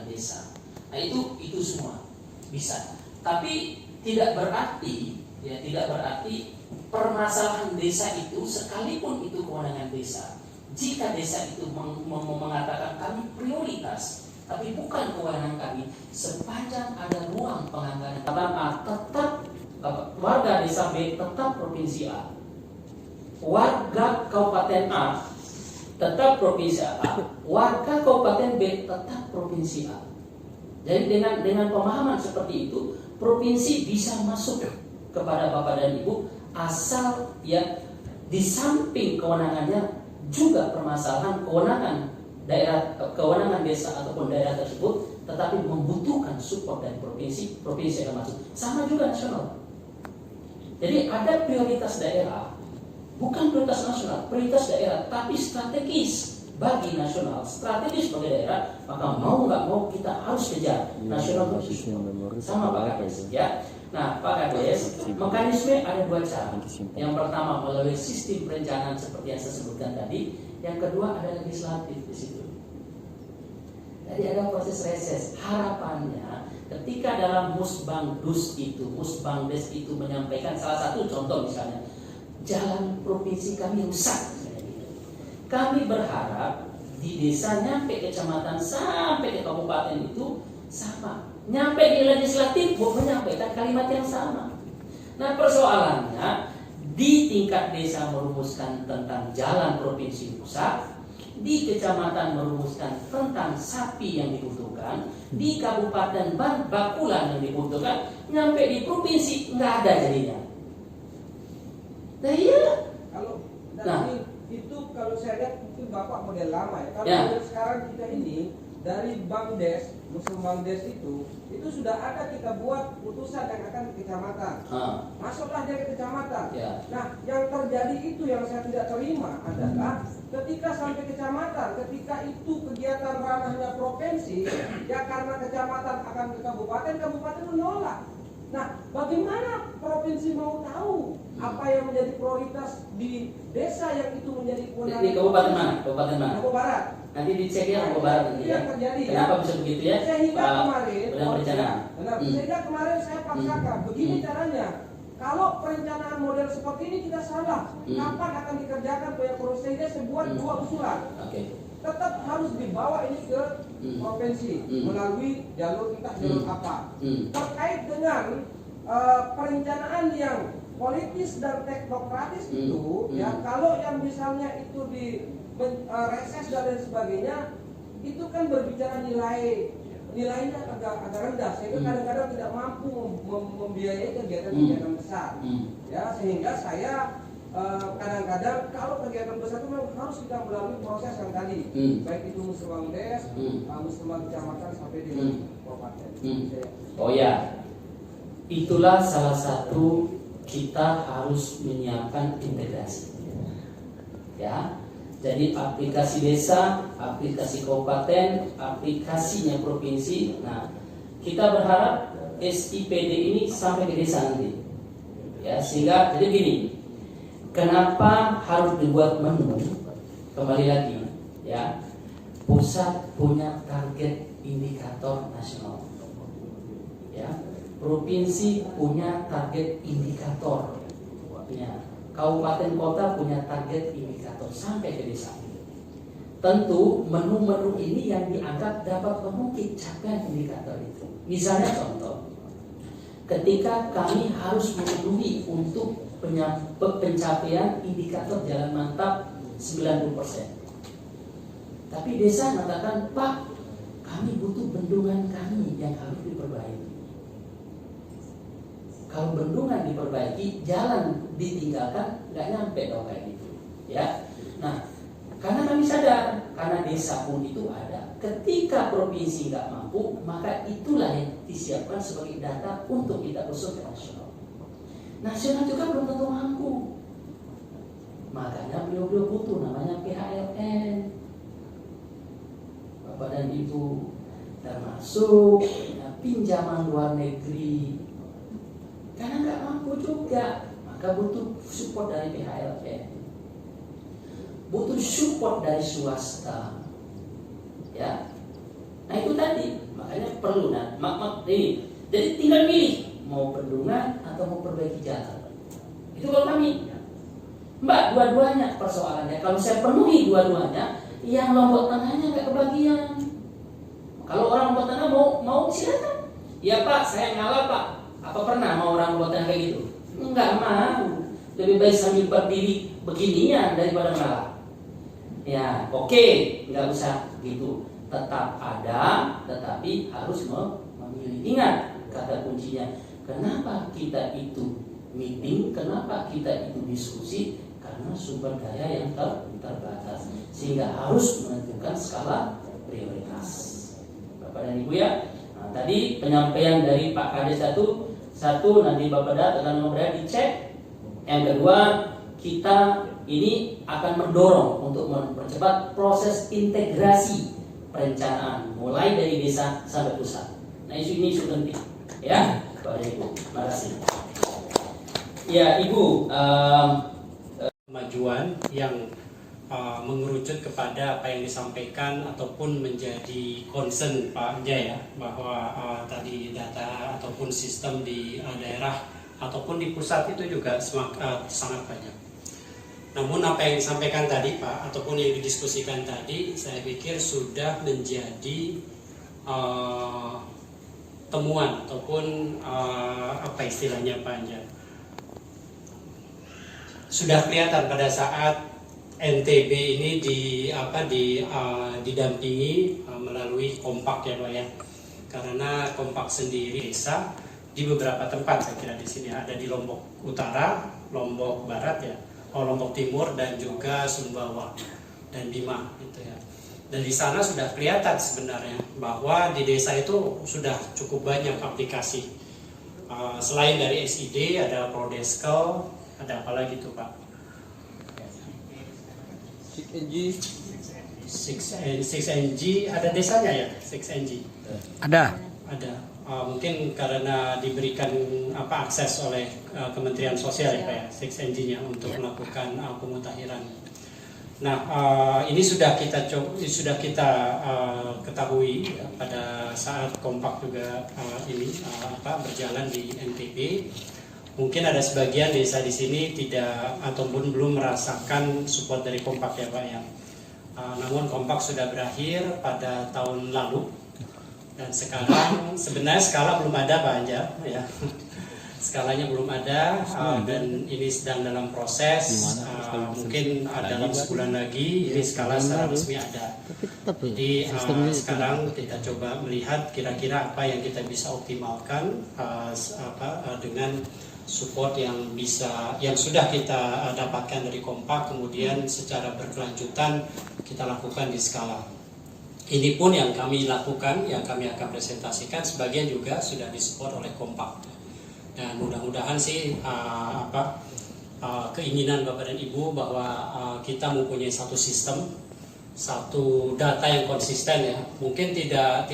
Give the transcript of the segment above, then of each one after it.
desa. Nah itu semua bisa. Tapi tidak berarti permasalahan desa itu sekalipun itu kewenangan desa. Jika desa itu mengatakan kami prioritas, tapi bukan kewenangan kami, sepanjang ada ruang penganggaran A tetap warga desa B tetap provinsi A, warga kabupaten A tetap provinsi A, warga kabupaten B tetap provinsi A. Jadi dengan pemahaman seperti itu, provinsi bisa masuk kepada Bapak dan Ibu asal ya di samping kewenangannya juga permasalahan kewenangan desa ataupun daerah tersebut, tetapi membutuhkan support dari provinsi yang masuk. Sama juga nasional. Jadi ada prioritas daerah, bukan prioritas nasional, prioritas daerah, tapi strategis bagi nasional, strategis bagi daerah, maka mau nggak mau kita harus kejar nasional sama Pak Kades ya. Nah Pak Kades, mekanisme ada dua cara. Yang pertama melalui sistem perencanaan seperti yang saya sebutkan tadi, yang kedua ada legislatif di situ. Jadi ada proses reses. Harapannya ketika dalam Musbangdes itu menyampaikan salah satu contoh misalnya jalan provinsi kami rusak. Kami berharap di desa nyampe kecamatan sampai ke kabupaten itu sama. Nyampe di legislatif menyampaikan kalimat yang sama. Nah persoalannya di tingkat desa merumuskan tentang jalan provinsi rusak, di kecamatan merumuskan tentang sapi yang dibutuhkan, di kabupaten bakulan yang dibutuhkan, nyampe di provinsi nggak ada jadinya. Nah iya. Itu kalau saya lihat itu Bapak model lama ya. Kalau model sekarang kita ini dari Bangdes, Musbangdes itu sudah ada kita buat putusan yang akan ke kecamatan. Masuklah dia ke kecamatan. Nah, yang terjadi itu yang saya tidak terima adalah ketika sampai kecamatan, ketika itu kegiatan ranahnya provinsi, ya karena kecamatan akan ke kabupaten, kabupaten menolak. Nah, bagaimana provinsi mau tahu apa yang menjadi prioritas di desa yang itu menjadi kewenangan? Di kabupaten mana? Kabupaten mana? Kabupaten Barat. Nanti dicek ya Kabupaten Barat nanti ya. Kenapa bisa begitu ya? Sehingga kemarin, sehingga kemarin saya paksakan. Begini caranya. Kalau perencanaan model seperti ini kita salah. Kapan akan dikerjakan proyek sehingga sebuah dua usulan. Tetap harus dibawa ini ke provinsi melalui jalur entah jalur apa terkait dengan perencanaan yang politis dan teknokratis itu ya kalau yang misalnya itu di reses dan lain sebagainya itu kan berbicara nilainya agak rendah sehingga kadang-kadang tidak mampu membiayai kegiatan-kegiatan besar ya sehingga saya kadang-kadang kalau kegiatan besar itu memang harus kita melalui proses yang tadi baik itu Musbangdes, Musbang kecamatan sampai di kabupaten. Oh ya, itulah salah satu kita harus menyiapkan integrasi. Ya, jadi aplikasi desa, aplikasi kabupaten, aplikasinya provinsi. Nah, kita berharap SIPD ini sampai ke desa nanti. Ya, sehingga jadi gini. Kenapa harus dibuat menu? Kembali lagi, ya. Pusat punya target indikator nasional, ya. Provinsi punya target indikator, ya. Kabupaten kota punya target indikator sampai ke desa. Tentu menu-menu ini yang dianggap dapat mengungkit capaian indikator itu. Misalnya contoh, ketika kami harus memenuhi untuk pencapaian indikator jalan mantap 90%. Tapi desa mengatakan, Pak, kami butuh bendungan kami yang harus diperbaiki. Kalau bendungan diperbaiki, jalan ditinggalkan, nggak nyampe dong kayak gitu. Ya, nah, karena kami sadar, karena desa pun itu ada. Ketika provinsi nggak mampu, maka itulah yang disiapkan sebagai data untuk kita usung ke nasional. Nasional juga belum tentu mampu. Makanya beliau butuh namanya PHLN. Bapak dan Ibu, termasuk pinjaman luar negeri. Karena nggak mampu juga, maka butuh support dari PHLN. Butuh support dari swasta. Ya. Nah itu tadi. Makanya perlu ini. Jadi tinggal milih mau bendungan atau mau perbaiki jalan. Itu kalau kami. Mbak, dua-duanya persoalannya. Kalau saya penuhi dua-duanya, yang Lombok Tengahnya nggak kebagian. Kalau orang Lombok Tengah mau silakan. Ya Pak, saya ngalah Pak. Apa pernah mau orang Lombok Tengah kayak gitu? Enggak mau. Lebih baik sambil berdiri beginian daripada ngalah. Ya, oke, nggak usah gitu. Tetap ada, tetapi harus memilih. Ingat kata kuncinya. Kenapa kita itu meeting? Kenapa kita itu diskusi? Karena sumber daya yang terbatas, sehingga harus menentukan skala prioritas. Bapak dan Ibu ya. Nah, tadi penyampaian dari Pak Kades satu nanti Bapak akan kemudian dicek. Yang kedua, kita ini akan mendorong untuk mempercepat proses integrasi perencanaan mulai dari desa sampai pusat. Nah, isu ini isu penting ya, Bapak dan Ibu. Terima kasih. Ya, Ibu, kemajuan yang mengerucut kepada apa yang disampaikan ataupun menjadi concern Pak Jaya, bahwa tadi data ataupun sistem di daerah ataupun di pusat itu juga sangat banyak. Namun apa yang disampaikan tadi Pak ataupun yang didiskusikan tadi, saya pikir sudah menjadi temuan ataupun apa istilahnya Pak Jaya, sudah kelihatan pada saat NTB ini didampingi melalui kompak ya Pak ya. Karena kompak sendiri desa di beberapa tempat, saya kira di sini ada di Lombok Utara, Lombok Barat ya, Lombok Timur dan juga Sumbawa dan Bima gitu ya. Dan di sana sudah kelihatan sebenarnya bahwa di desa itu sudah cukup banyak aplikasi. Selain dari SID ada Prodeskel, ada apa lagi tuh Pak? 6NG ada desanya ya, 6NG ada. Mungkin karena diberikan akses oleh Kementerian Sosial ya Pak ya, 6NG-nya untuk melakukan pemutahiran. Nah, ini sudah kita ketahui ya, pada saat kompak juga berjalan di NTB. Mungkin ada sebagian desa di sini tidak ataupun belum merasakan support dari kompak ya Pak ya. Namun kompak sudah berakhir pada tahun lalu dan sekarang sebenarnya skala belum ada Pak Anjar ya. Skalanya belum ada dan ini sedang dalam proses. Mungkin dalam sebulan lagi ini skala secara resmi ada. Jadi sekarang kita coba melihat kira-kira apa yang kita bisa optimalkan dengan support yang sudah kita dapatkan dari kompak, kemudian secara berkelanjutan kita lakukan di skala. Ini pun yang kami lakukan, yang kami akan presentasikan, sebagian juga sudah disupport oleh kompak. Dan mudah-mudahan sih keinginan Bapak dan Ibu bahwa kita mempunyai satu sistem, satu data yang konsisten ya. Mungkin tidak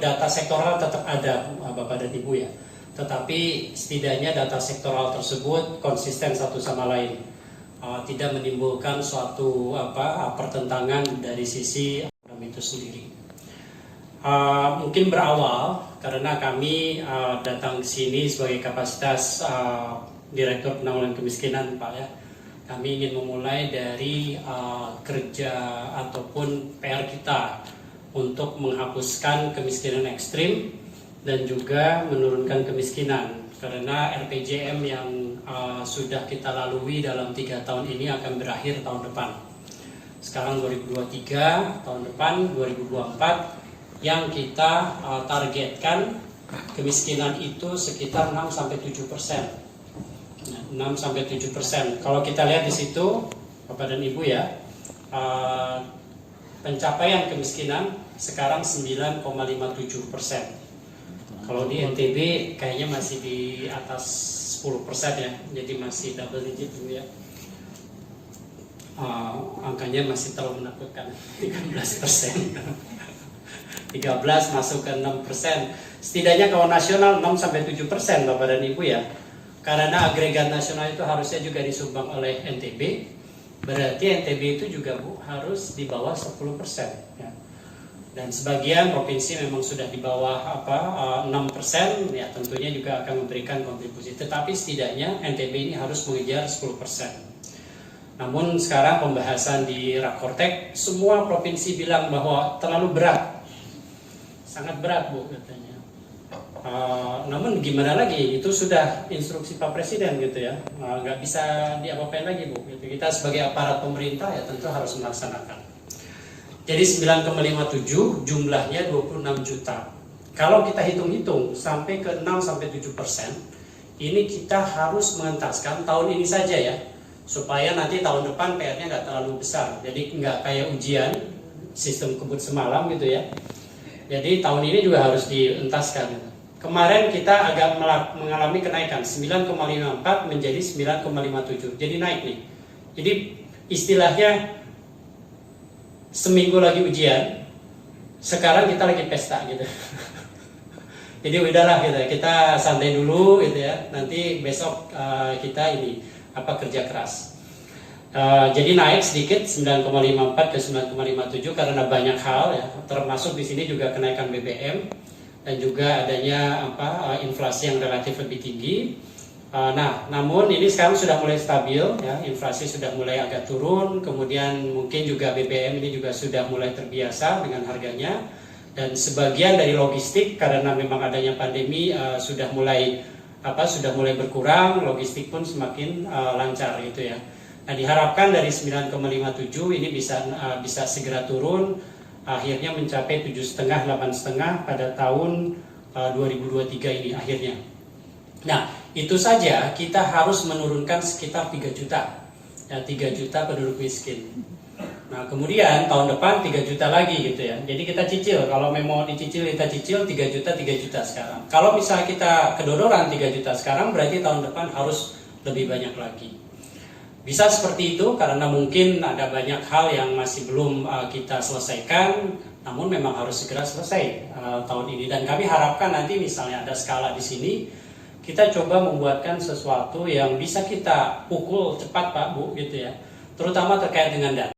data sektoral tetap ada Bapak dan Ibu ya. Tetapi setidaknya data sektoral tersebut konsisten satu sama lain, tidak menimbulkan suatu pertentangan dari sisi program itu sendiri. Mungkin berawal karena kami datang ke sini sebagai kapasitas Direktur Penanggulangan Kemiskinan Pak ya. Kami ingin memulai dari kerja ataupun PR kita untuk menghapuskan kemiskinan ekstrim dan juga menurunkan kemiskinan, karena RPJM yang sudah kita lalui dalam 3 tahun ini akan berakhir tahun depan. Sekarang 2023, tahun depan 2024 yang kita targetkan kemiskinan itu sekitar 6-7%. 6-7%. Kalau kita lihat di situ Bapak dan Ibu ya, pencapaian kemiskinan sekarang 9,57%. Kalau di NTB kayaknya masih di atas 10% ya, jadi masih double digit dulu ya. Angkanya masih terlalu menakutkan, 13%. 13 masuk ke 6%. Setidaknya kalau nasional 6-7% Bapak dan Ibu ya. Karena agregat nasional itu harusnya juga disumbang oleh NTB. Berarti NTB itu juga harus di bawah 10% ya. Dan sebagian provinsi memang sudah di bawah 6%, ya tentunya juga akan memberikan kontribusi. Tetapi setidaknya NTB ini harus mengejar 10%. Namun sekarang pembahasan di Rakortek, semua provinsi bilang bahwa terlalu berat, sangat berat Bu katanya. Namun gimana lagi, itu sudah instruksi Pak Presiden gitu ya, nggak bisa diapa-apain lagi Bu. Gitu. Kita sebagai aparat pemerintah ya tentu harus melaksanakan. Jadi 9,57 jumlahnya 26 juta. Kalau kita hitung-hitung sampai ke 6-7%, ini kita harus mengentaskan tahun ini saja ya, supaya nanti tahun depan PR-nya nggak terlalu besar. Jadi nggak kayak ujian sistem kebut semalam gitu ya. Jadi tahun ini juga harus dientaskan. Kemarin kita agak mengalami kenaikan 9,54 menjadi 9,57. Jadi naik nih. Jadi istilahnya seminggu lagi ujian, sekarang kita lagi pesta gitu. Jadi udahlah gitu, kita santai dulu gitu ya. Nanti besok kita kerja keras. Jadi naik sedikit 9,54 ke 9,57 karena banyak hal ya. Termasuk di sini juga kenaikan BBM dan juga adanya inflasi yang relatif lebih tinggi. Namun ini sekarang sudah mulai stabil ya, inflasi sudah mulai agak turun, kemudian mungkin juga BBM ini juga sudah mulai terbiasa dengan harganya, dan sebagian dari logistik karena memang adanya pandemi sudah mulai berkurang, logistik pun semakin lancar gitu ya. Nah, diharapkan dari 9,57 ini bisa segera turun, akhirnya mencapai 7,5 8,5 pada tahun 2023 ini akhirnya. Nah, itu saja kita harus menurunkan sekitar 3 juta. Ya, 3 juta penduduk miskin. Nah, kemudian tahun depan 3 juta lagi gitu ya. Jadi kita cicil, kalau mau dicicil kita cicil 3 juta sekarang. Kalau misalnya kita kedodoran 3 juta sekarang, berarti tahun depan harus lebih banyak lagi. Bisa seperti itu karena mungkin ada banyak hal yang masih belum kita selesaikan, namun memang harus segera selesai tahun ini. Dan kami harapkan nanti misalnya ada skala di sini, kita coba membuatkan sesuatu yang bisa kita pukul cepat Pak Bu gitu ya, terutama terkait dengan data.